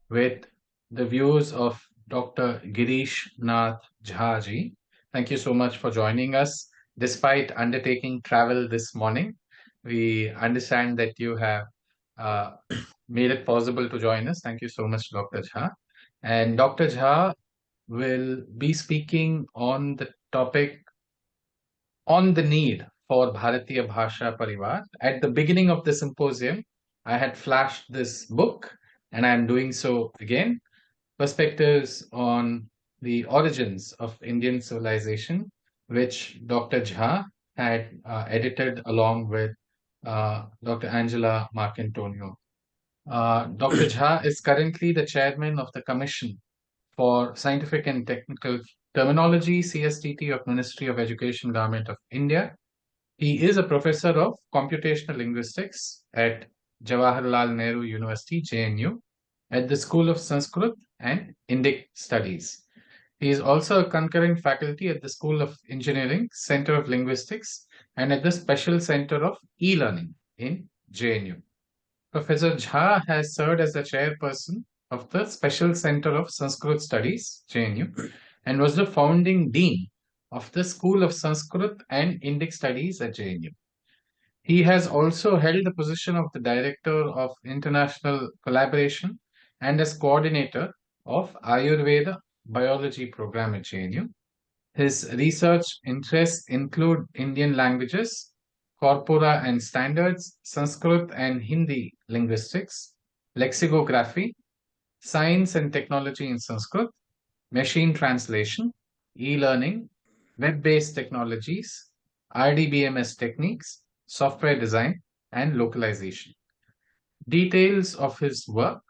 with the views of Dr. Girish Nath Jhaji. Thank you so much for joining us. Despite undertaking travel this morning, we understand that you have uh, made it possible to join us. Thank you so much, Dr. Jha. And Dr. Jha will be speaking on the topic on the need for Bharatiya Bhasha Pariwar. At the beginning of the symposium, I had flashed this book, and I am doing so again. Perspectives on the origins of Indian civilization, which Dr. Jha had edited along with Dr. Angela Marcantonio. Dr. Jha is currently the chairman of the Commission for Scientific and Technical Terminology, CSTT of Ministry of Education, Government of India. He is a professor of computational linguistics at Jawaharlal Nehru University, JNU, at the School of Sanskrit and Indic Studies. He is also a concurrent faculty at the School of Engineering, Center of Linguistics, and at the Special Center of E-Learning in JNU. Professor Jha has served as the chairperson of the Special Center of Sanskrit Studies, JNU, and was the founding dean of the School of Sanskrit and Indic Studies at JNU. He has also held the position of the Director of International Collaboration and as coordinator of Ayurveda Biology Program at JNU. His research interests include Indian languages, corpora and standards, Sanskrit and Hindi linguistics, lexicography, science and technology in Sanskrit, machine translation, e-learning, web-based technologies, RDBMS techniques, software design, and localization. Details of his work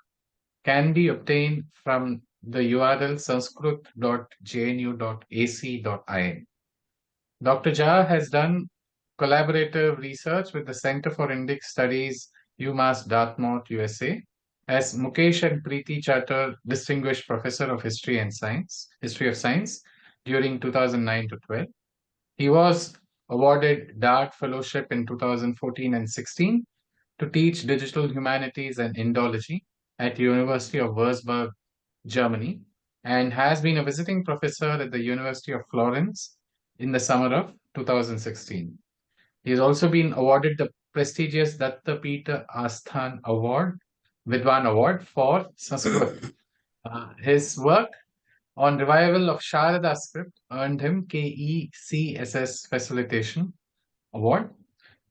can be obtained from the URL sanskrit.jnu.ac.in. Dr. Jha has done collaborative research with the Center for Indic Studies, UMass Dartmouth, USA, as Mukesh and Preeti Chatter Distinguished Professor of History of Science during 2009 to 12. He was awarded DART Fellowship in 2014 and 16 to teach digital humanities and Indology at University of Würzburg, Germany, and has been a visiting professor at the University of Florence in the summer of 2016. He has also been awarded the prestigious Datta Pita Asthan Award, Vidwan Award for Sanskrit. His work on revival of Sharada script earned him KECSS Facilitation Award.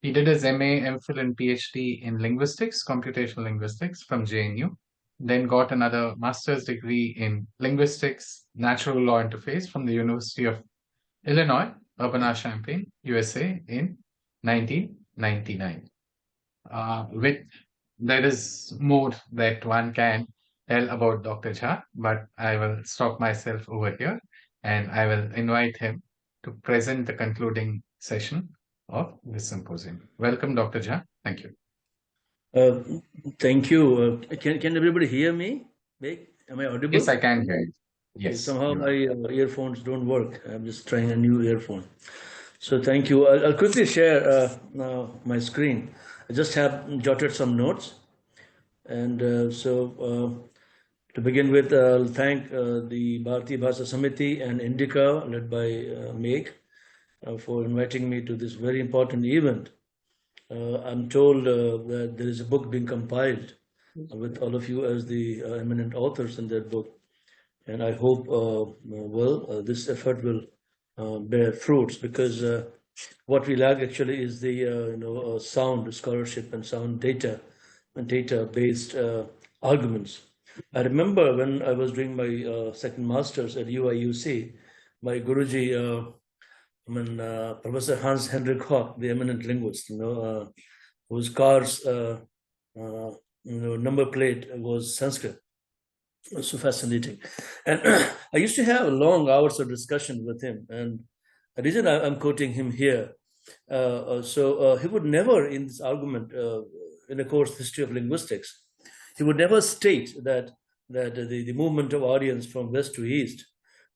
He did his MA, MPhil, and PhD in linguistics, computational linguistics from JNU, then got another master's degree in linguistics, natural law interface from the University of Illinois, Urbana-Champaign, USA in 1999. With there is more that one can tell about Dr. Jha, but I will stop myself over here and I will invite him to present the concluding session of this symposium. Welcome, Dr. Jha. Thank you. Thank you. Can everybody hear me? Am I audible? Yes, I can hear you. Yes. Somehow my earphones don't work. I'm just trying a new earphone. So thank you. I'll quickly share my screen. I just have jotted some notes. And to begin with, I'll thank the Bharatiya Bhasha Samiti and INDICA, led by Meg, for inviting me to this very important event. I'm told that there is a book being compiled with all of you as the eminent authors in that book. And I hope, this effort will bear fruits, because what we lack actually is the sound scholarship and sound data and data-based arguments. I remember when I was doing my second master's at UIUC, my Guruji, Professor Hans Henrik Hock, the eminent linguist, whose car's number plate was Sanskrit. It was so fascinating. And I used to have long hours of discussion with him. And the reason I'm quoting him here, he would never, in this argument, in a course, History of Linguistics, he would never state that the movement of Aryans from west to east,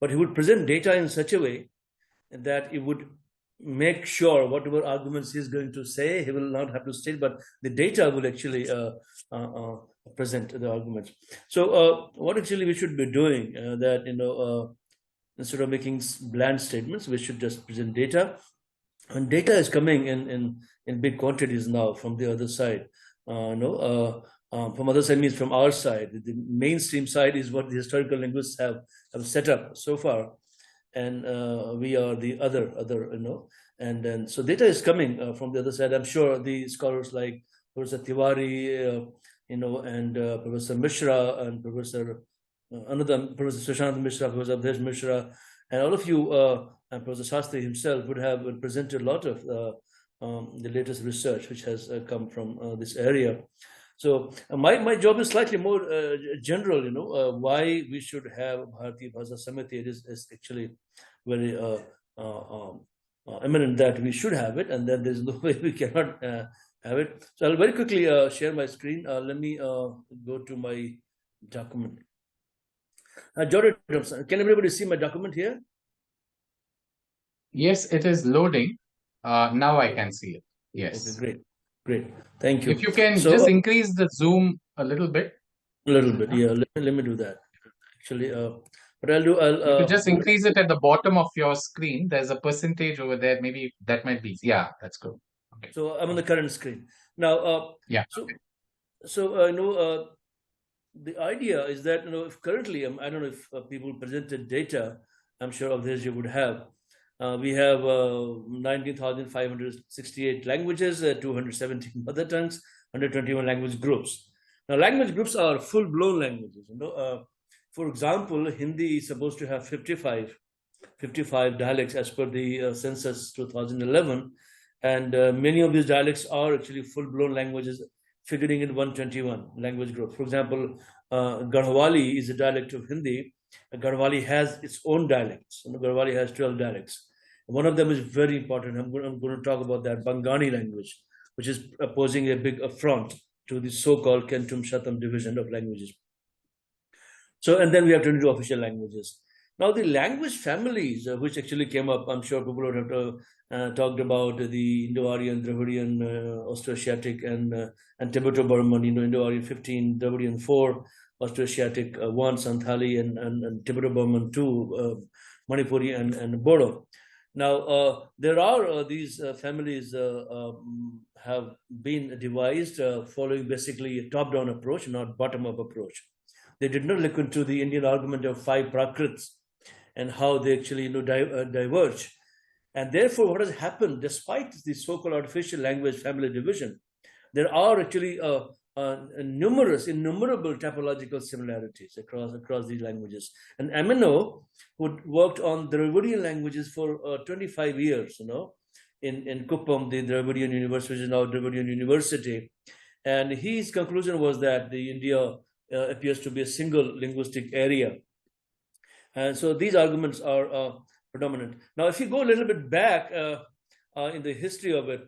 but he would present data in such a way that it would make sure whatever arguments he's going to say, he will not have to state, but the data will actually present the arguments. So what actually we should be doing, that, instead of making bland statements, we should just present data. And data is coming in big quantities now from the other side. From other side means from our side. The mainstream side is what the historical linguists have set up so far, and we are the other, and then so data is coming from the other side. I'm sure the scholars like Professor Tiwari, and Professor Mishra, and Professor Sushant Mishra, Professor Abdesh Mishra, and all of you, and Professor Shastri himself would have presented a lot of the latest research which has come from this area. So my job is slightly more general, why we should have Bharatiya Bhasha Samiti. It is actually very eminent that we should have it, and then there's no way we cannot have it. So I'll very quickly share my screen. Let me go to my document. Jordan, can everybody see my document here? Yes, it is loading. Now I can see it. Yes. Okay, great. Thank you. If you can just increase the zoom a little bit. A little bit, yeah. Let me do that. Actually, what I'll do, you could just increase it at the bottom of your screen. There's a percentage over there. Maybe that might be. Yeah, that's good. Okay. So I'm on the current screen now. Yeah. So the idea is that, if currently, I don't know if people presented data. I'm sure of this you would have. We have 19,568 languages, 217 mother tongues, 121 language groups. Now, language groups are full-blown languages. For example, Hindi is supposed to have 55 dialects as per the census 2011, and many of these dialects are actually full-blown languages figuring in 121 language groups. For example, Garhwali is a dialect of Hindi. Garhwali has its own dialects. Garhwali has 12 dialects. One of them is very important. I'm going to talk about that, Bangani language, which is posing a big affront to the so-called Kentum Shatam division of languages. So, and then we have 22 official languages. Now, the language families, which actually came up, I'm sure people would have talked about the Indo-Aryan, Dravidian, Austroasiatic, and Tibeto-Burman. Indo-Aryan 15, Dravidian 4, Austroasiatic 1, Santhali, and Tibeto-Burman 2, Manipuri, and Bodo. Now, there are these families have been devised following basically a top-down approach, not bottom-up approach. They did not look into the Indian argument of 5 prakrits and how they actually diverge. And therefore, what has happened, despite the so-called artificial language family division, there are actually innumerable typological similarities across these languages. And Amino, who worked on Dravidian languages for 25 years, in Kuppam, the Dravidian University, which is now Dravidian University, and his conclusion was that the India appears to be a single linguistic area. And so these arguments are predominant. Now, if you go a little bit back in the history of it,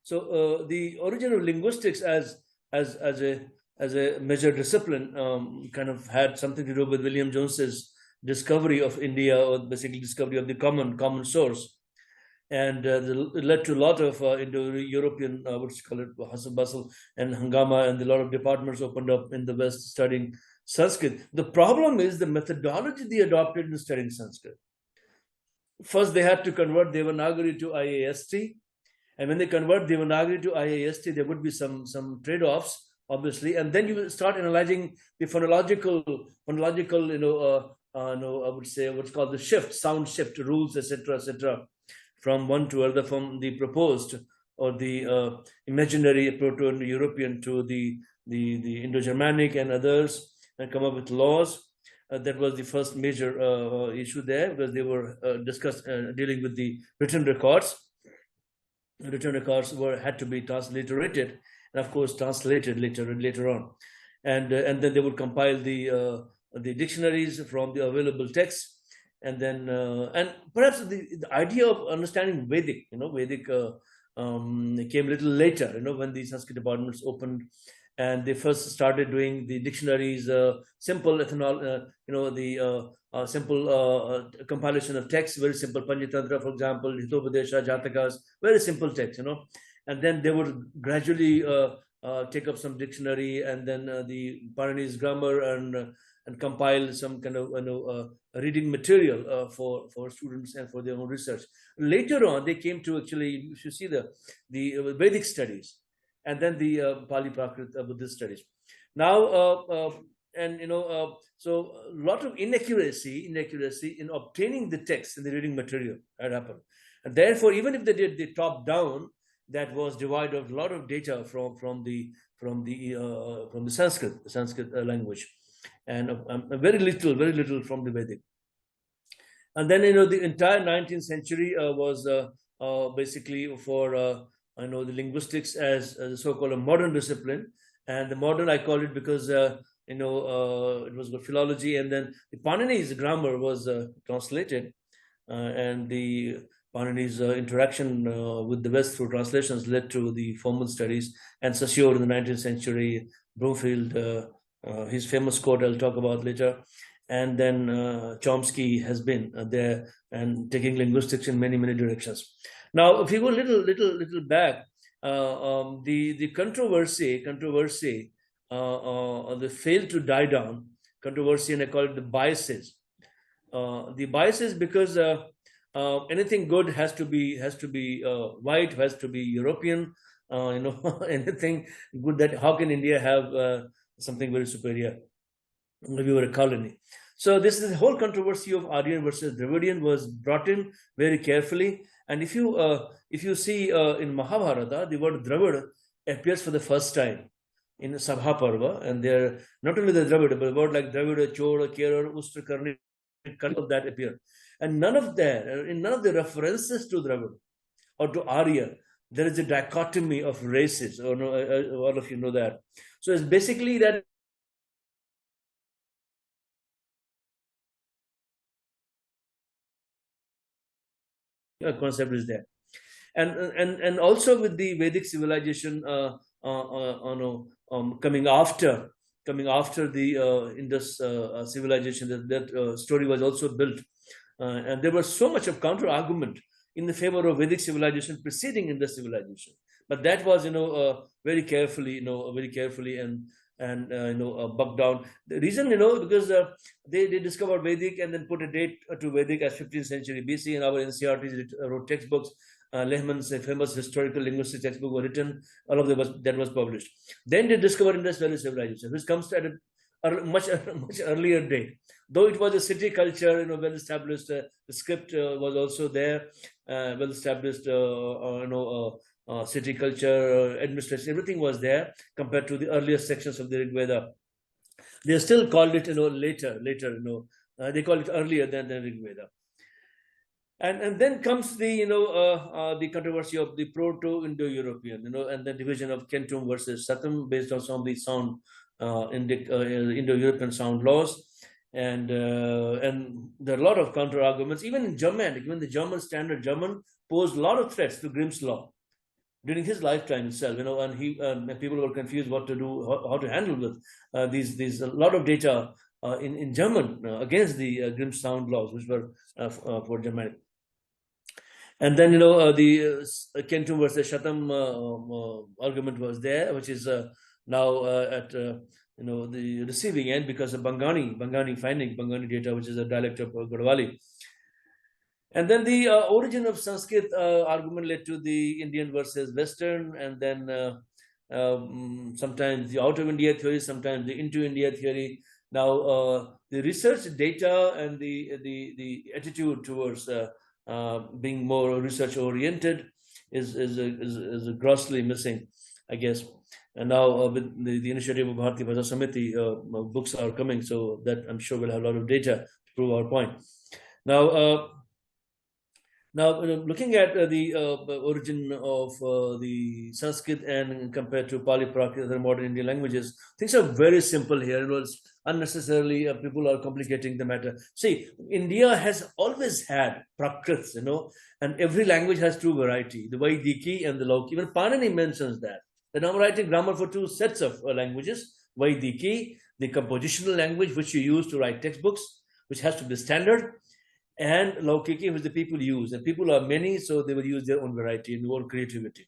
so the origin of linguistics as a major discipline kind of had something to do with William Jones's discovery of India, or basically discovery of the common source, and it led to a lot of Indo-European, hustle bustle and hangama, and a lot of departments opened up in the West studying Sanskrit. The problem is the methodology they adopted in studying Sanskrit. First, they had to convert Devanagari to IAST. And when they convert Devanagari to IAST, there would be some trade-offs, obviously. And then you will start analyzing the phonological, I would say what's called the shift, sound shift rules, etc., from one to other, from the proposed or the imaginary Proto-European to the Indo-Germanic and others, and come up with laws. That was the first major issue there, because they were dealing with the written records. The written records had to be transliterated, and of course translated later on, and then they would compile the dictionaries from the available texts, and then and perhaps the idea of understanding Vedic, Vedic came a little later, when the Sanskrit departments opened, and they first started doing the dictionaries, simple simple compilation of text, very simple Panchatantra, for example, Hitopadesha, Jatakas, very simple text, and then they would gradually take up some dictionary, and then the Paranese grammar, and compile some kind of reading material for students and for their own research. Later on, they came to actually, if you see the Vedic studies, and then the Pali Prakrit Buddhist studies. Now, so a lot of inaccuracy in obtaining the text and the reading material had happened, and therefore, even if they did the top down, that was devoid of a lot of data from the Sanskrit language, and very little from the Vedic. And then the entire 19th century was basically for the linguistics as a so-called a modern discipline, and the modern, I call it because it was philology, and then the Paninese grammar was translated, and the Paninese interaction with the West through translations led to the formal studies. And Saussure in the 19th century, Broomfield, his famous quote I'll talk about later, and then Chomsky has been there and taking linguistics in many directions. Now, if you go little back, the controversy, the fail to die down controversy, and I call it the biases. The biases because anything good has to be white, has to be European. Anything good, that how can India have something very superior? We were a colony. So this is the whole controversy of Aryan versus Dravidian was brought in very carefully. And if you see in Mahabharata, the word Dravid appears for the first time in Sabha Parva, and there not only the Dravid, but a word like Dravida, Choda, Kerar, Ustra, Karni, of that appear. And none of the references to Dravid or to Arya, there is a dichotomy of races. Or no, all of you know that. So it's basically that concept is there, and also with the Vedic civilization coming after the Indus civilization, that story was also built, and there was so much of counter argument in the favor of Vedic civilization preceding Indus civilization, but that was very carefully and bugged down. The reason, because they discovered Vedic and then put a date to Vedic as 15th century BC, and our NCRTs wrote textbooks. Lehman's famous historical linguistics textbook was written. All of that was published. Then they discovered Indus Valley civilization, which comes at a much earlier date. Though it was a city culture, well established. The script was also there, well established. City culture, administration, everything was there compared to the earlier sections of the Rig Veda. They still called it, later. They call it earlier than the Rig Veda. And then comes the controversy of the Proto-Indo-European, and the division of Kentum versus Satam based on some of the sound Indo-European sound laws, and there are a lot of counter arguments. Even in Germanic, even the German standard German posed a lot of threats to Grimm's law during his lifetime itself, and people were confused what to do, how to handle with these a lot of data in German against the Grimm's sound laws, which were for Germanic. And then the Kentum versus Shatam argument was there, which is now at the receiving end because of Bangani finding Bangani data, which is a dialect of Gadwali. And then the origin of Sanskrit argument led to the Indian versus Western, and then sometimes the out of India theory, sometimes the into India theory. Now the research data and the attitude towards being more research oriented is grossly missing, I guess. And now with the initiative of Bharatiya Bhasha Samiti, books are coming, so that I'm sure we'll have a lot of data to prove our point. Now, looking at the origin of the Sanskrit and compared to Pali, Prakrit, other modern Indian languages, things are very simple here. It's unnecessarily people are complicating the matter. See, India has always had Prakrits, and every language has two variety, the Vaidiki and the Lauki. Even Panini mentions that. Then I'm writing grammar for two sets of languages. Vaidiki, the compositional language which you use to write textbooks, which has to be standard, and Laukiki, which the people use. And people are many, so they will use their own variety and their own creativity.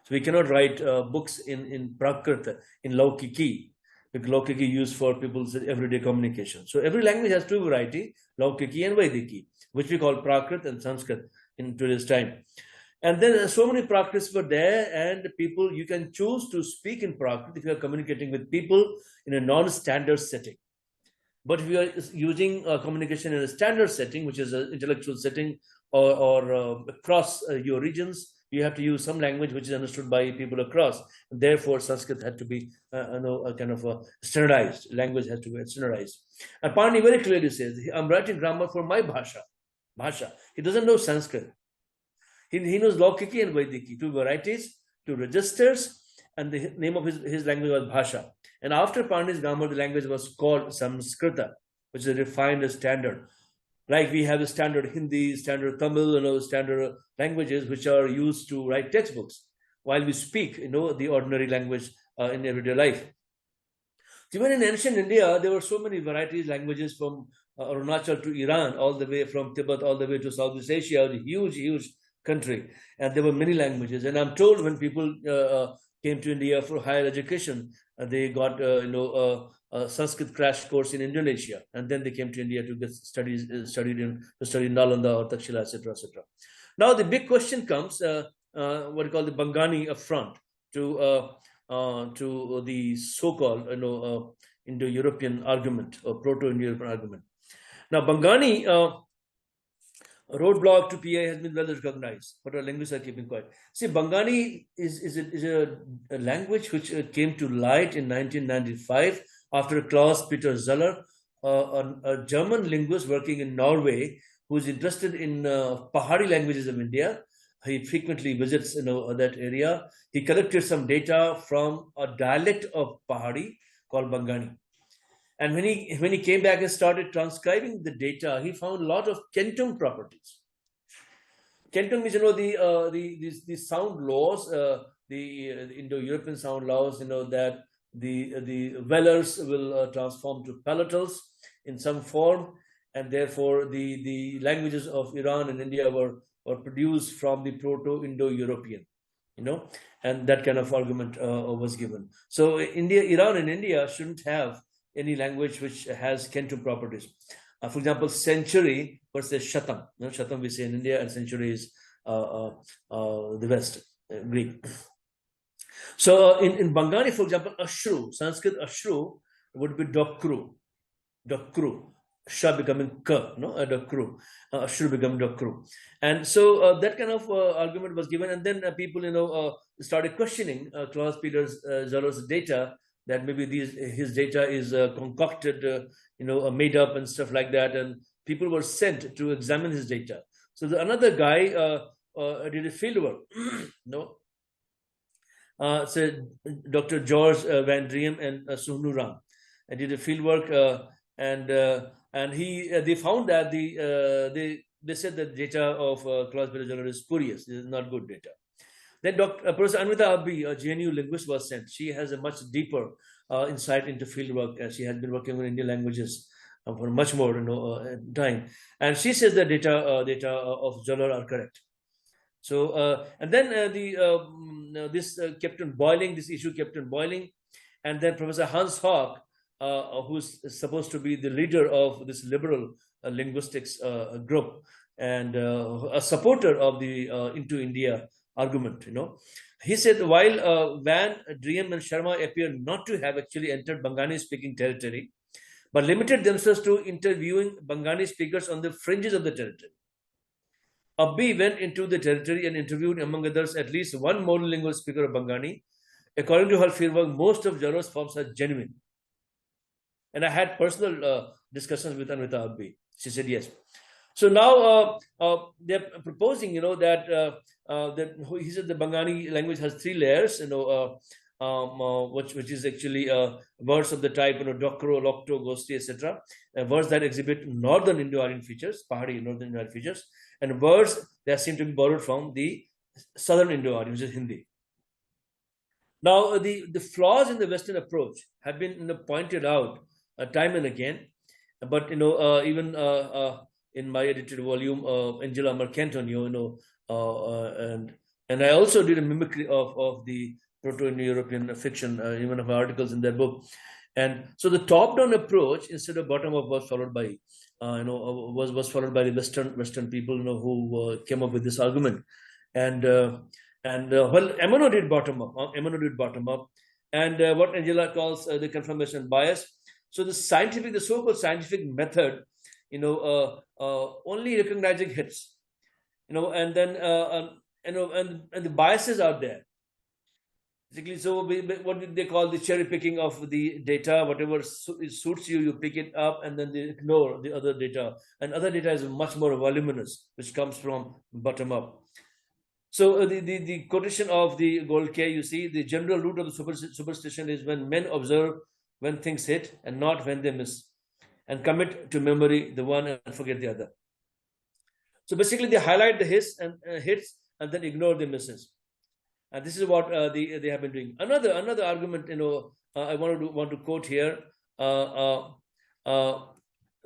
So we cannot write books in Prakrit, in Laukiki, because Laukiki used for people's everyday communication. So every language has two variety, Laukiki and Vaidiki, which we call Prakrit and Sanskrit in today's time. And then so many Prakrits were there, and people, you can choose to speak in Prakrit if you are communicating with people in a non-standard setting. But if you are using communication in a standard setting, which is an intellectual setting, or across your regions, you have to use some language which is understood by people across. Therefore, Sanskrit had to be a kind of a standardized. Language has to be standardized. And Pani very clearly says, I'm writing grammar for my Bhasha. He doesn't know Sanskrit. He knows Laukiki and Vaidiki, two varieties, two registers, and the name of his language was Bhasha. And after Pandit's grammar, the language was called Samskrita, which is a refined standard. Like we have the standard Hindi, standard Tamil, standard languages which are used to write textbooks while we speak, the ordinary language in everyday life. Even in ancient India, there were so many varieties, languages from Arunachal to Iran, all the way from Tibet, all the way to Southeast Asia, a huge country. And there were many languages. And I'm told when people came to India for higher education, they got a Sanskrit crash course in Indonesia, and then they came to India to get study Nalanda or Takshila, etc. Now the big question comes: what we call the Bangani affront to the so-called Indo-European argument or Proto-Indo-European argument. Now Bangani roadblock to PI has been well recognized, but our linguists are keeping quiet. See, Bangani is a language which came to light in 1995 after Klaus Peter Zeller, a German linguist working in Norway, who is interested in Pahari languages of India. He frequently visits that area. He collected some data from a dialect of Pahari called Bangani. And when he came back and started transcribing the data, he found a lot of Kentum properties. Kentum is, the sound laws, the Indo-European sound laws, that the velars will transform to palatals in some form, and therefore the languages of Iran and India were produced from the Proto-Indo-European, and that kind of argument was given. So Iran and India shouldn't have any language which has Kentum properties. For example, century versus shatam. Shatam we say in India, and century is the West, Greek. So in Bangani, for example, ashru, Sanskrit ashru would be dokru. Sha becoming ka, dokru. Ashru becoming dokru. And so that kind of argument was given, and then people, started questioning Klaus Peter Zeller's data, that maybe his data is concocted, made up and stuff like that, and people were sent to examine his data. So another guy did a field work, so Dr. George Van Driem and Suhnu Ram did a field work, and they found that they said that data of Klaus Peter Zeller is spurious. This is not good data. Then Professor Anvita Abbi, a GNU linguist, was sent. She has a much deeper insight into fieldwork. She has been working on Indian languages for much more time. And she says the data of Zeller are correct. So, and then this kept on boiling, this issue kept on boiling. And then Professor Hans Hauck, who's supposed to be the leader of this liberal linguistics group and a supporter of the Into India argument, he said while Van Driem and Sharma appear not to have actually entered Bangani speaking territory, but limited themselves to interviewing Bangani speakers on the fringes of the territory, Abbi went into the territory and interviewed, among others, at least one monolingual speaker of Bangani. According to her fieldwork, most of Zellers forms are genuine. And I had personal discussions with Anvita Abbi. She said yes. So now they're proposing, that he said the Bangani language has three layers, which is actually words of the type, Dokro, Lokto, Gosti, etc. Words that exhibit northern Indo-Aryan features, Pahari northern Indo-Aryan features, and words that seem to be borrowed from the southern Indo-Aryan, which is Hindi. Now, the flaws in the Western approach have been pointed out time and again, but even in my edited volume, Angela Mercanton, and I also did a mimicry of the Proto-Indo-European fiction in one of my articles in that book. And so the top-down approach instead of bottom-up was followed by, was followed by the Western people, who came up with this argument. And well, Emmanuel did bottom up, and what Angela calls the confirmation bias. So the so-called scientific method, only recognizing hits, and then and the biases are there. Basically, so what they call the cherry picking of the data, whatever suits you, you pick it up, and then they ignore the other data. And other data is much more voluminous, which comes from bottom up. So the quotation of the Gold K, you see, the general root of the superstition is when men observe when things hit and not when they miss, and commit to memory the one and forget the other. So basically, they highlight the hits and then ignore the misses. And this is what they have been doing. Another argument, I want to quote here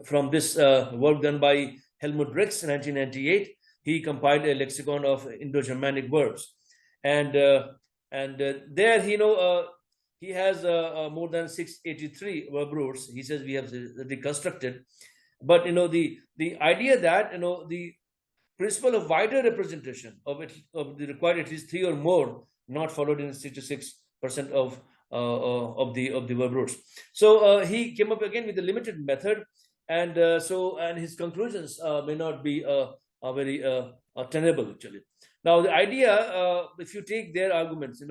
from this work done by Helmut Rix in 1998. He compiled a lexicon of Indo-Germanic verbs, and there he has more than 683 verb roots. He says we have reconstructed, but the idea that the principle of wider representation of the required at least 3 or more not followed in 66% of the verb roots. So he came up again with a limited method, and and his conclusions may not be very tenable actually. Now the idea, if you take their arguments,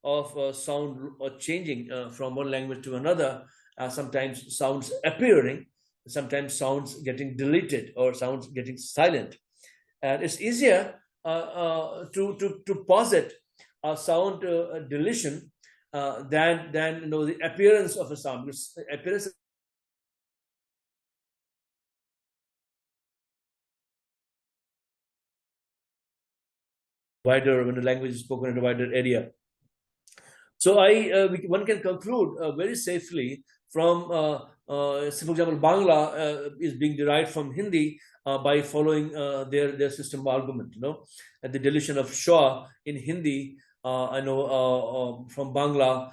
of sound changing from one language to another, sometimes sounds appearing, sometimes sounds getting deleted or sounds getting silent. And it's easier to posit a sound deletion than the appearance of a sound. Because appearance wider when the language is spoken in a wider area. So one can conclude very safely from, say, for example, Bangla is being derived from Hindi by following their system argument. At the deletion of Shah in Hindi, from Bangla,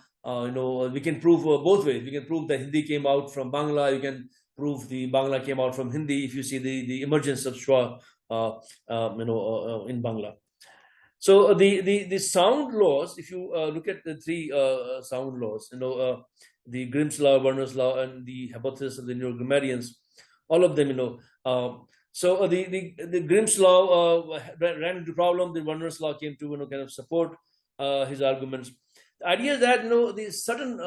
we can prove both ways. We can prove that Hindi came out from Bangla. You can prove the Bangla came out from Hindi if you see the emergence of Shah, in Bangla. So the sound laws, if you look at the 3 sound laws, the Grimm's law, Werner's law, and the hypothesis of the neurogrammarians, all of them, so the Grimm's law ran into problem. The Werner's law came to kind of support his arguments. The idea is that the certain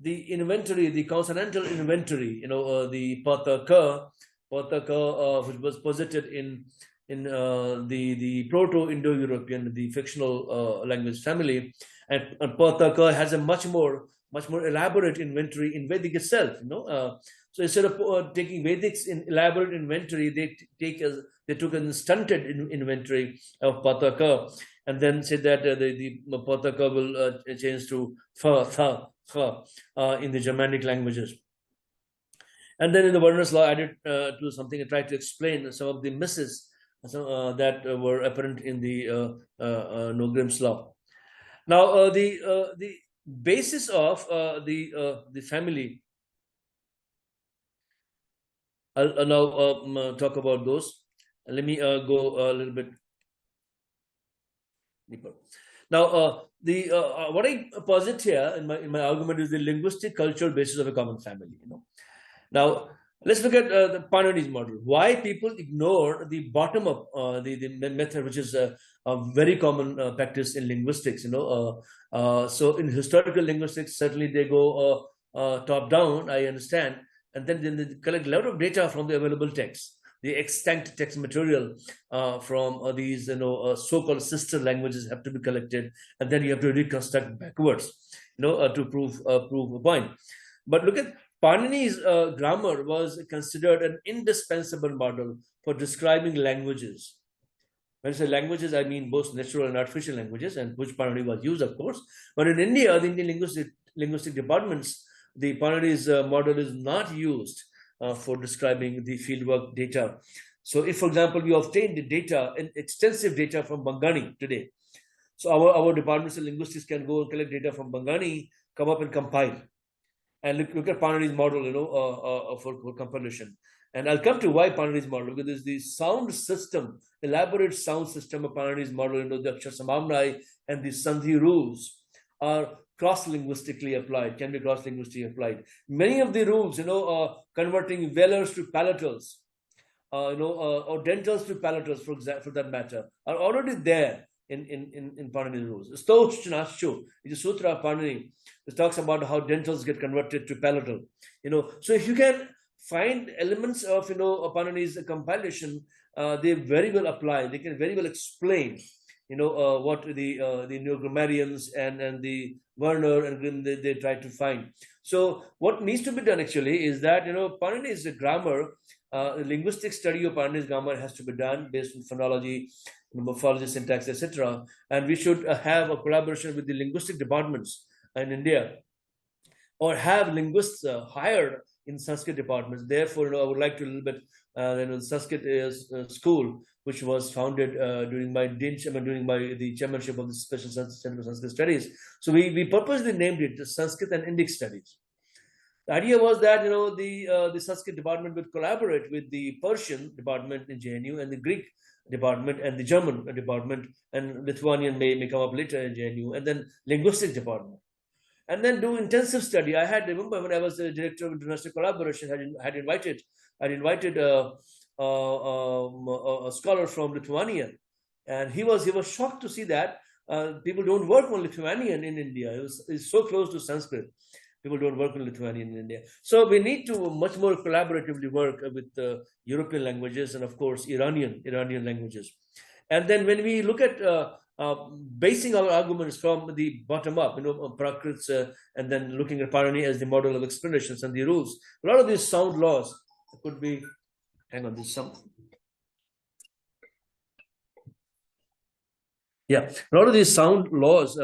the inventory, the consonantal inventory, the Pataka, which was posited in the Proto-Indo-European, the fictional language family, and Pataka has a much more elaborate inventory in Vedic itself. So instead of taking Vedic's in elaborate inventory, they took a stunted inventory of Pataka, and then said that the Pataka will change to fa, tha, kha in the Germanic languages. And then in the Werner's law added to something and tried to explain some of the misses that were apparent in the Grimm's law. Now, the basis of the family, I'll now talk about those. Let me go a little bit deeper. Now, what I posit here in my argument is the linguistic cultural basis of a common family. Now, let's look at the Parmenides model. Why people ignore the bottom-up, the method, which is a very common practice in linguistics. So in historical linguistics, certainly they go top-down, I understand, and then they collect a lot of data from the available text, the extant text material from these so-called sister languages have to be collected, and then you have to reconstruct backwards, to prove a point. But look at Parmenides' grammar was considered an indispensable model for describing languages. When I say languages, I mean both natural and artificial languages, and which Panani was used, of course. But in India, the Indian linguistic departments, the Panani's model is not used for describing the fieldwork data. So, if, for example, you obtain the data, extensive data from Bangani today, so our departments of linguistics can go and collect data from Bangani, come up and compile, and look at Panani's model, for compilation. And I'll come to why Panani's model, because there's the sound system, elaborate sound system of Panani's model, the Akshar and the Sandhi rules are cross-linguistically applied, can be cross-linguistically applied. Many of the rules, converting velars to palatals, or dentals to palatals, for that matter, are already there in Panini's rules. Stochnacho is a sutra of Panini. It talks about how dentals get converted to palatal. So if you can find elements of Panini's compilation, they very well apply. They can very well explain what the neo-grammarians and the Werner and Grimm they try to find. So what needs to be done actually is that Panini's grammar, linguistic study of Panini's grammar has to be done based on phonology, morphology, syntax, etc. And we should have a collaboration with the linguistic departments in India, or have linguists hired in Sanskrit departments. Therefore, I would like to a little bit, the Sanskrit school, which was founded during the chairmanship of the Special Center for Sanskrit Studies. So we purposely named it the Sanskrit and Indic Studies. The idea was that the Sanskrit department would collaborate with the Persian department in JNU and the Greek department and the German department, and Lithuanian may come up later in JNU, and then linguistics department, and then do intensive study. I remember when I was the director of international collaboration, had invited a scholar from Lithuania, and he was shocked to see that people don't work on Lithuanian in India. It's so close to Sanskrit. People don't work on Lithuanian in India. So we need to much more collaboratively work with European languages and, of course, Iranian languages. And then when we look at basing our arguments from the bottom up, Prakrits, and then looking at Panini as the model of explanations and the rules, a lot of these sound laws could be, hang on, there's some. Yeah, a lot of these sound laws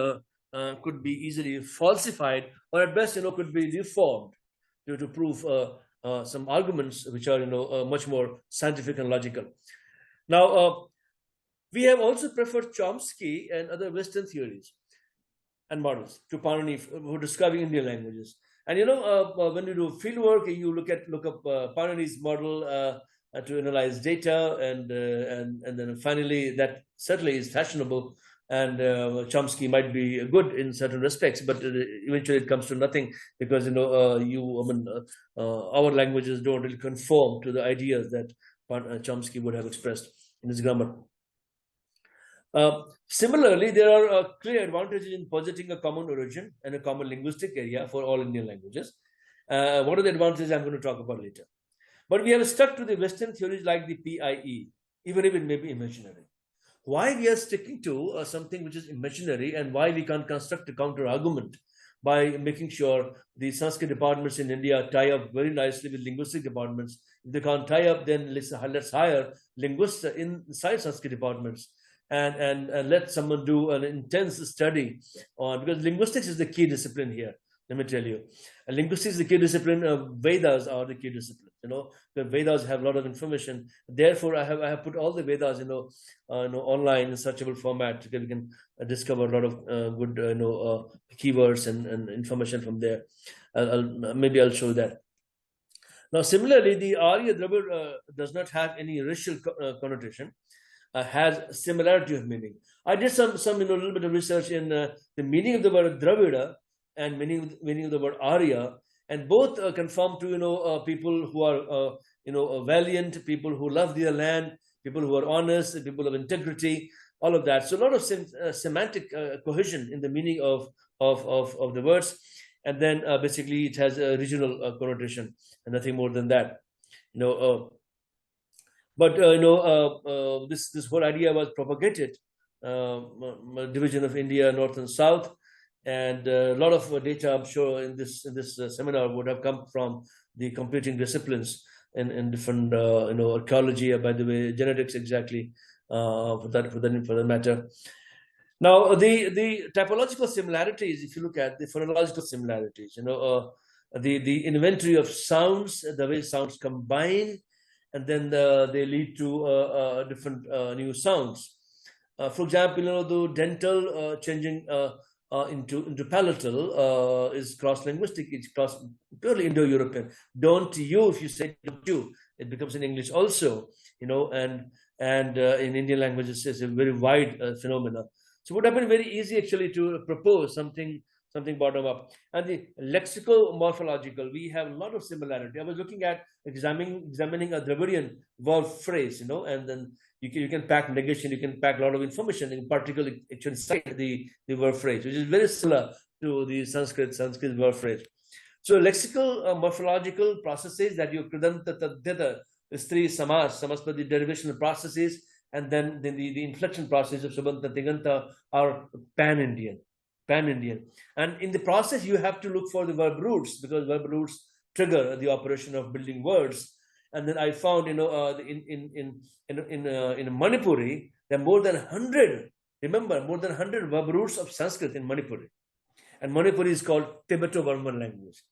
could be easily falsified, or at best, could be reformed to prove some arguments which are, much more scientific and logical. Now, we have also preferred Chomsky and other Western theories and models to Panini for describing Indian languages. And when you do field work, you look up Panini's model to analyze data, and then finally that certainly is fashionable. And Chomsky might be good in certain respects, but eventually it comes to nothing, because our languages don't really conform to the ideas that Chomsky would have expressed in his grammar. Similarly, there are clear advantages in positing a common origin and a common linguistic area for all Indian languages. What are the advantages I'm going to talk about later? But we have stuck to the Western theories like the PIE, even if it may be imaginary. Why we are sticking to something which is imaginary, and why we can't construct a counter argument by making sure the Sanskrit departments in India tie up very nicely with linguistic departments. If they can't tie up, then let's hire linguists inside Sanskrit departments, and let someone do an intense study on, because linguistics is the key discipline here. Let me tell you, linguistics is the key discipline. Vedas are the key discipline. The Vedas have a lot of information. Therefore, I have put all the Vedas, online in searchable format, so we can discover a lot of good, keywords and information from there. Maybe I'll show that. Now, similarly, the Arya Dravid does not have any racial connotation. Has similarity of meaning. I did some little bit of research in the meaning of the word Dravida and meaning of the word Arya, and both conform to people who are valiant, people who love their land, people who are honest, people of integrity, all of that. So a lot of semantic cohesion in the meaning of the words, and then basically it has a regional connotation and nothing more than that. But this whole idea was propagated, division of India, north and south, and a lot of data, I'm sure, in this seminar would have come from the competing disciplines in different, archaeology, by the way, genetics exactly, for that matter. Now, the typological similarities, if you look at the phonological similarities, the inventory of sounds, the way sounds combine, and then they lead to different new sounds. For example, the dental changing into palatal is cross-linguistic. It's cross purely Indo-European. Don't you, if you say don't you, it becomes in English also. And in Indian languages, it's a very wide phenomena. So it would have been very easy actually to propose something bottom up. And the lexical morphological, we have a lot of similarity. I was looking at examining a Dravidian verb phrase, and then you can pack negation, you can pack a lot of information, in particular actually cite the verb phrase, which is very similar to the Sanskrit verb phrase. So lexical morphological processes that you kridanta is three samaspati derivational processes, and then the inflection process of subanta tiganta are pan-Indian. And in the process, you have to look for the verb roots, because verb roots trigger the operation of building words. And then I found, in Manipuri, there are more than 100. Remember, more than 100 verb roots of Sanskrit in Manipuri, and Manipuri is called Tibeto-Burman language.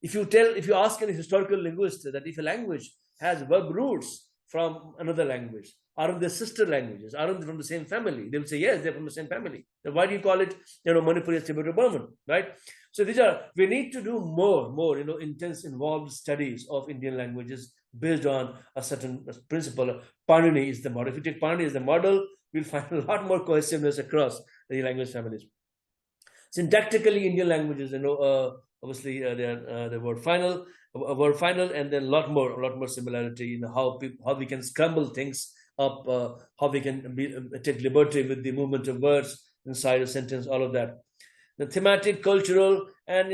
If you ask any historical linguist that if a language has verb roots from another language, aren't they sister languages? Aren't they from the same family? They will say, yes, they're from the same family. Then why do you call it, Manipuri as Tibeto-Burman, right? So we need to do more, intense, involved studies of Indian languages based on a certain principle. Panini is the model. If you take Panini as the model, we'll find a lot more cohesiveness across the language families. Syntactically, Indian languages, obviously they're word final, and then a lot more similarity in how we can scramble things up, how we can take liberty with the movement of words inside a sentence, all of that. The thematic, cultural, and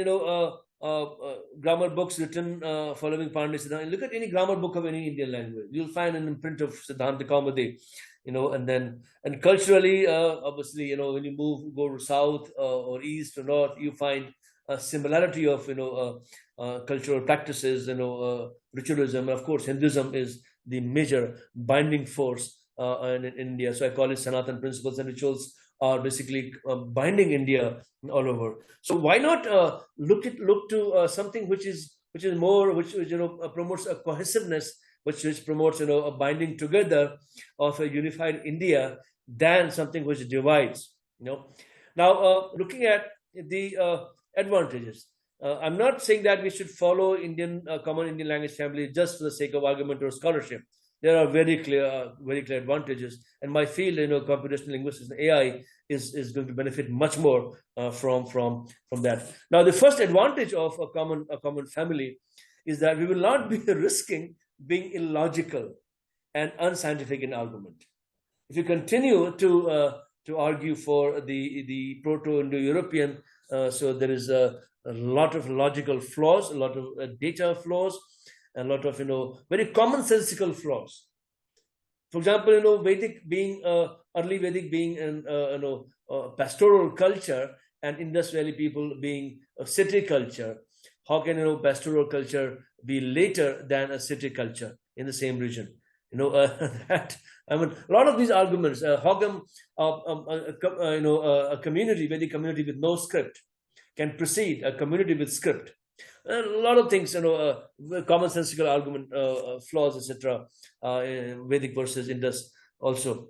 grammar books written following Pandit Siddhanta. Look at any grammar book of any Indian language, you'll find an imprint of Siddhanta Kaumudi, and culturally, obviously, when you go to south or east or north, you find a similarity of cultural practices, ritualism. Of course, Hinduism is the major binding force in India. So I call it Sanatan principles and rituals are basically binding India all over. So why not look to something which is more, which promotes a cohesiveness, which promotes a binding together of a unified India, than something which divides. Now, looking at the advantages. I'm not saying that we should follow common Indian language family just for the sake of argument or scholarship. There are very clear advantages, and my field, computational linguistics and AI, is going to benefit much more from that. Now, the first advantage of a common family is that we will not be risking being illogical and unscientific in argument. If you continue to argue for the Proto-Indo-European, so there is a lot of logical flaws, a lot of data flaws, a lot of very commonsensical flaws. For example, Vedic being early Vedic being pastoral culture, and Indus Valley people being a city culture. How can pastoral culture be later than a city culture in the same region? That, I mean, a lot of these arguments. How come a community, Vedic community with no script, can precede a community with script? A lot of things, commonsensical argument flaws, etc. Vedic versus Indus also.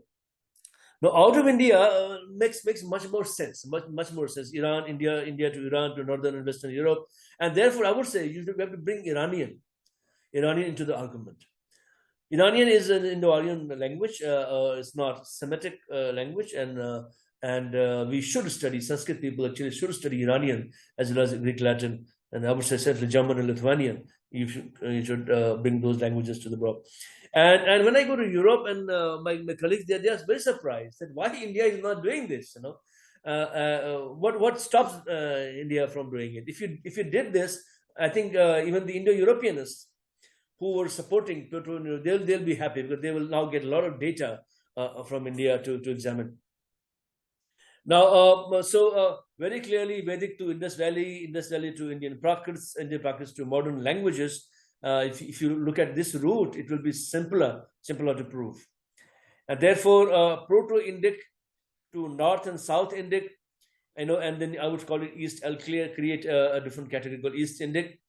Now, out of India makes much more sense. Much more sense. Iran, India to Iran to northern and western Europe, and therefore I would say we have to bring Iranian into the argument. Iranian is an Indo-Aryan language. It's not Semitic language, and we should study. Sanskrit people actually should study Iranian as well as Greek, Latin, and I would say certainly German and Lithuanian. You should bring those languages to the broad. And when I go to Europe, and my colleagues they are very surprised that why India is not doing this. What stops India from doing it? If you did this, I think even the Indo-Europeanists who were supporting Proto, they'll be happy, because they will now get a lot of data from India to examine. Now, very clearly, Vedic to Indus Valley to Indian Prakrits to modern languages. If you look at this route, it will be simpler to prove. And therefore, Proto-Indic to North and South Indic, and then I would call it East. I'll create a different category called East Indic.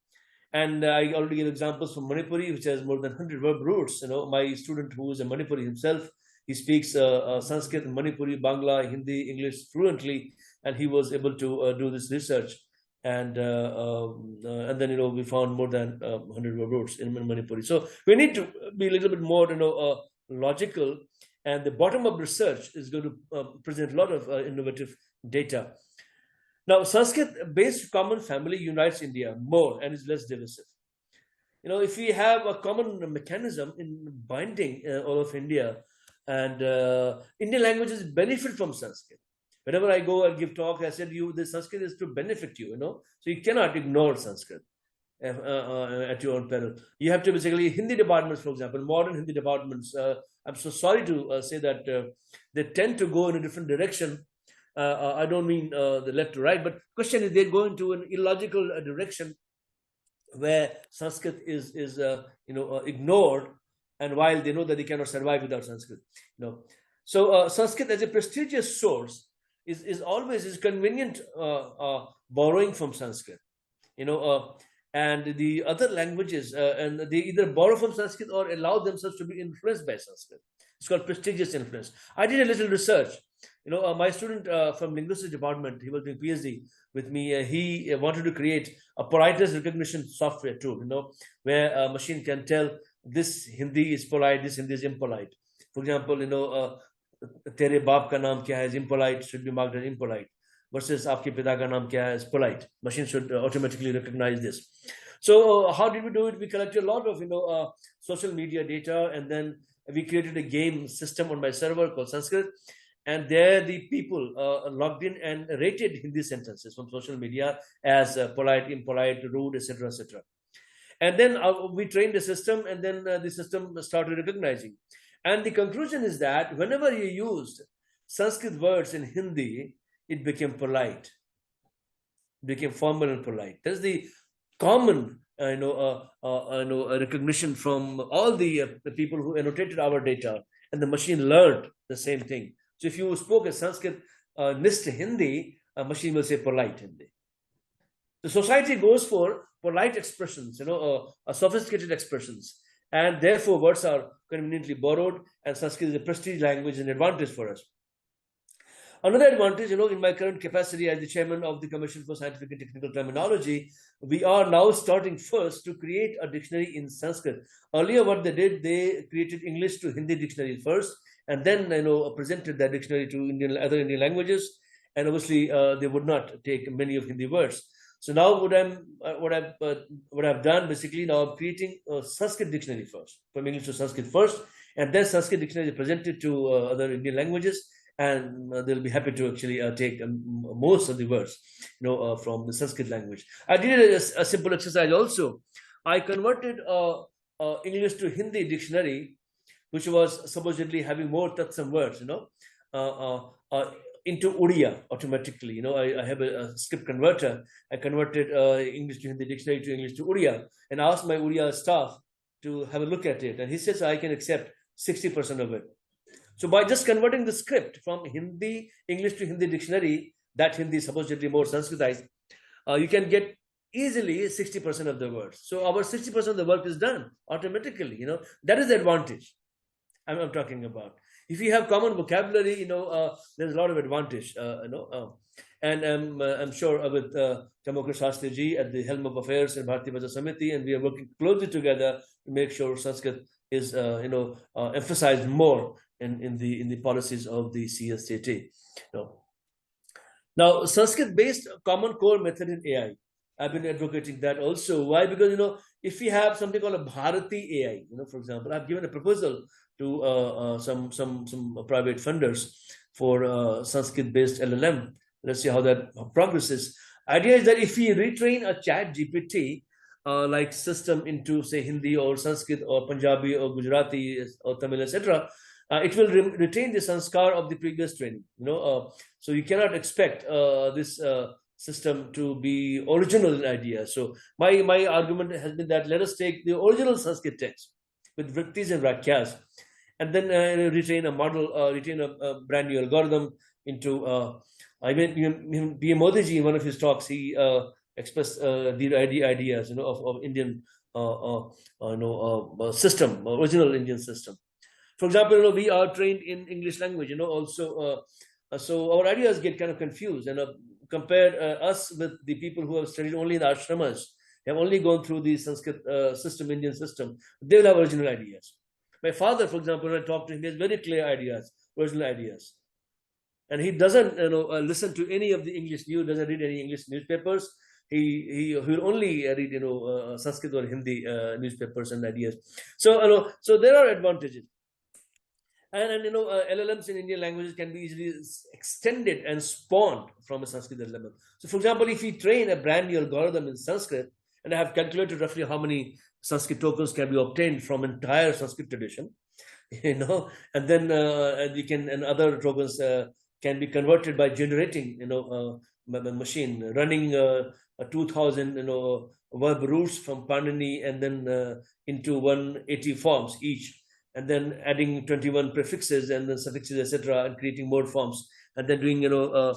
And I already gave examples from Manipuri, which has more than 100 verb roots. My student who is a Manipuri himself, he speaks Sanskrit, Manipuri, Bangla, Hindi, English fluently, and he was able to do this research. And then we found more than 100 verb roots in Manipuri. So we need to be a little bit more logical, and the bottom-up research is going to present a lot of innovative data. Now, Sanskrit-based common family unites India more and is less divisive. If we have a common mechanism in binding all of India, and Indian languages benefit from Sanskrit. Whenever I go and give talk, I said, the Sanskrit is to benefit you, so you cannot ignore Sanskrit at your own peril. You have to basically, Hindi departments, for example, modern Hindi departments, I'm so sorry to say that they tend to go in a different direction. I don't mean the left to right, but question is they go into an illogical direction where Sanskrit is ignored, and while they know that they cannot survive without Sanskrit. So Sanskrit as a prestigious source is always convenient borrowing from Sanskrit. And the other languages, and they either borrow from Sanskrit or allow themselves to be influenced by Sanskrit. It's called prestigious influence. I did a little research. My student from Linguistics department, he was doing PhD with me. He wanted to create a politeness recognition software tool, where a machine can tell this Hindi is polite, this Hindi is impolite. For example, tere baap ka naam kya hai is impolite, should be marked as impolite, versus aapke pita ka naam kya hai is polite. Machine should automatically recognize this. So how did we do it? We collected a lot of social media data, and then we created a game system on my server called Sanskrit. And there the people logged in and rated Hindi sentences from social media as polite, impolite, rude, etc., etc. And then we trained the system, and then the system started recognizing. And the conclusion is that whenever you used Sanskrit words in Hindi, it became polite, became formal and polite. That's the common recognition from all the people who annotated our data, and the machine learned the same thing. So if you spoke a Sanskrit nist Hindi, a machine will say polite Hindi. The society goes for polite expressions, sophisticated expressions, and therefore words are conveniently borrowed, and Sanskrit is a prestige language and advantage for us. Another advantage, in my current capacity as the chairman of the Commission for Scientific and Technical Terminology, we are now starting first to create a dictionary in Sanskrit. Earlier, what they did, they created English to Hindi dictionary first, and then presented that dictionary to other Indian languages, and obviously they would not take many of Hindi words. So now what I've done basically, now I'm creating a Sanskrit dictionary first, from English to Sanskrit first, and then Sanskrit dictionary is presented to other Indian languages, and they'll be happy to actually take most of the words, from the Sanskrit language. I did a simple exercise also. I converted English to Hindi dictionary, which was supposedly having more tatsam words, into Odia automatically. I have a script converter. I converted English to Hindi dictionary to English to Odia, and asked my Odia staff to have a look at it. And he says I can accept 60% of it. So by just converting the script from Hindi, English to Hindi dictionary, that Hindi is supposedly more Sanskritized, you can get easily 60% of the words. So our 60% of the work is done automatically. That is the advantage I'm talking about. If you have common vocabulary, there's a lot of advantage, and I'm sure with Chamokar Shastri ji at the helm of affairs in Bharatiya Bhasha Samiti, and we are working closely together to make sure Sanskrit is, emphasized more in the policies of the CSTT. Now, Sanskrit-based common core method in AI, I've been advocating that also. Why? Because if we have something called a Bharati AI, for example, I've given a proposal to some private funders for Sanskrit-based LLM. Let's see how that progresses. Idea is that if we retrain a chat GPT like system into, say, Hindi or Sanskrit or Punjabi or Gujarati or Tamil, etc., it will retain the sanskar of the previous training. So you cannot expect this system to be original in idea. So my argument has been that let us take the original Sanskrit text with vrittis and vakyas, and then retrain a model, retrain a brand new algorithm into. I mean, PM Modi ji, in one of his talks, he expressed the ideas, of Indian system, original Indian system. For example, we are trained in English language, also. So our ideas get kind of confused, and compare us with the people who have studied only in the ashramas, have only gone through the Sanskrit system, Indian system. They will have original ideas. My father, for example, when I talk to him, he has very clear ideas, original ideas, and he doesn't, listen to any of the English news, doesn't read any English newspapers. He will only read, Sanskrit or Hindi newspapers and ideas. So there are advantages. And LLMs in Indian languages can be easily extended and spawned from a Sanskrit LLM. So, for example, if we train a brand new algorithm in Sanskrit, and I have calculated roughly how many Sanskrit tokens can be obtained from entire Sanskrit tradition, and then and other tokens can be converted by generating, machine running 2,000, verb roots from Panini, and then into 180 forms each, and then adding 21 prefixes and then suffixes, etc., and creating more forms, and then doing tadhit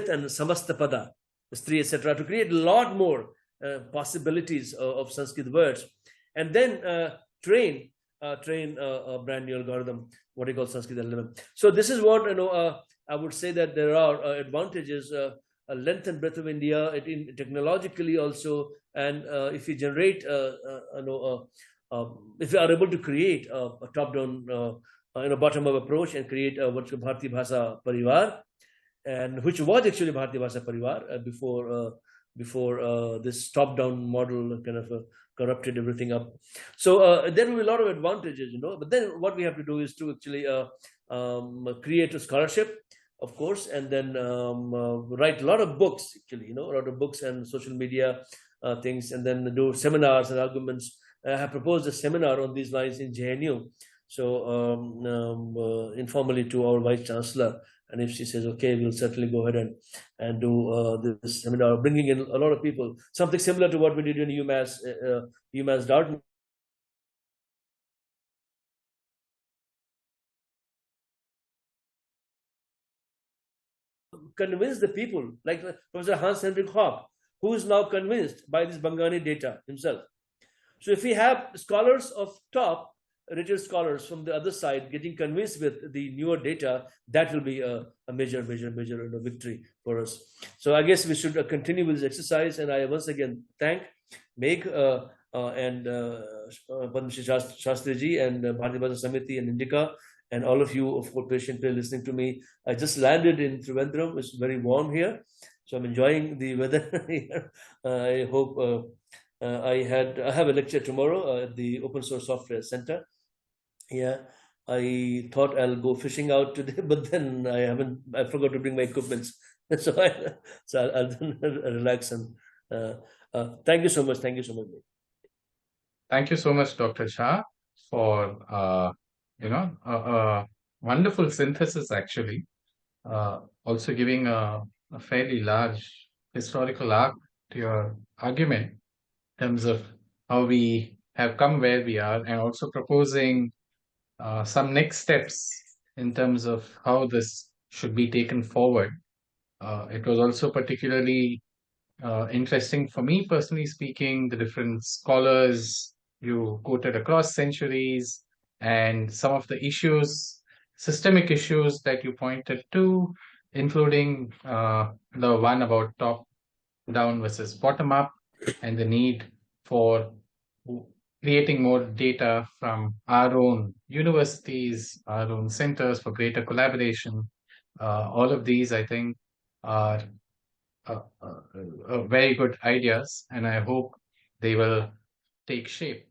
and samastapada, stri, etc., to create a lot more possibilities of Sanskrit words, and then train a brand new algorithm, what we call Sanskrit LLM. So this is what I would say, that there are advantages, length and breadth of India, technologically also, and if we generate if we are able to create a top-down, bottom-up approach, and create what's called Bharatiya Bhasha Pariwar, and which was actually Bharatiya Bhasha Pariwar before this top-down model kind of corrupted everything up. So there will be a lot of advantages, But then what we have to do is to actually create a scholarship, of course, and then write a lot of books, actually, a lot of books and social media things, and then do seminars and arguments. I have proposed a seminar on these lines in JNU, so informally to our Vice Chancellor, and if she says okay, we'll certainly go ahead and do this seminar, bringing in a lot of people, something similar to what we did in UMass Dartmouth. Convince the people, like Professor Hans Henrik Hopp, who is now convinced by this Bangani data himself. So if we have scholars of top rated scholars from the other side getting convinced with the newer data, that will be a major victory for us. So I guess we should continue with this exercise, and I once again thank Meg and Padma Shri Shastri ji and Bharatiya Bhasha Samiti and INDICA, and all of you for patiently listening to me. I just landed in Trivandrum. It's very warm here, so I'm enjoying the weather here. I hope I have a lecture tomorrow at the Open Source Software Center. Yeah, I thought I'll go fishing out today, but then I forgot to bring my equipment. So I'll then relax and thank you so much. Thank you so much. Thank you so much, Dr. Shah, for a wonderful synthesis, actually. Also giving a fairly large historical arc to your argument in terms of how we have come where we are, and also proposing some next steps in terms of how this should be taken forward. It was also particularly interesting for me, personally speaking, the different scholars you quoted across centuries, and some of the systemic issues that you pointed to, including the one about top down versus bottom up, and the need for creating more data from our own universities, our own centers for greater collaboration. All of these, I think, are very good ideas, and I hope they will take shape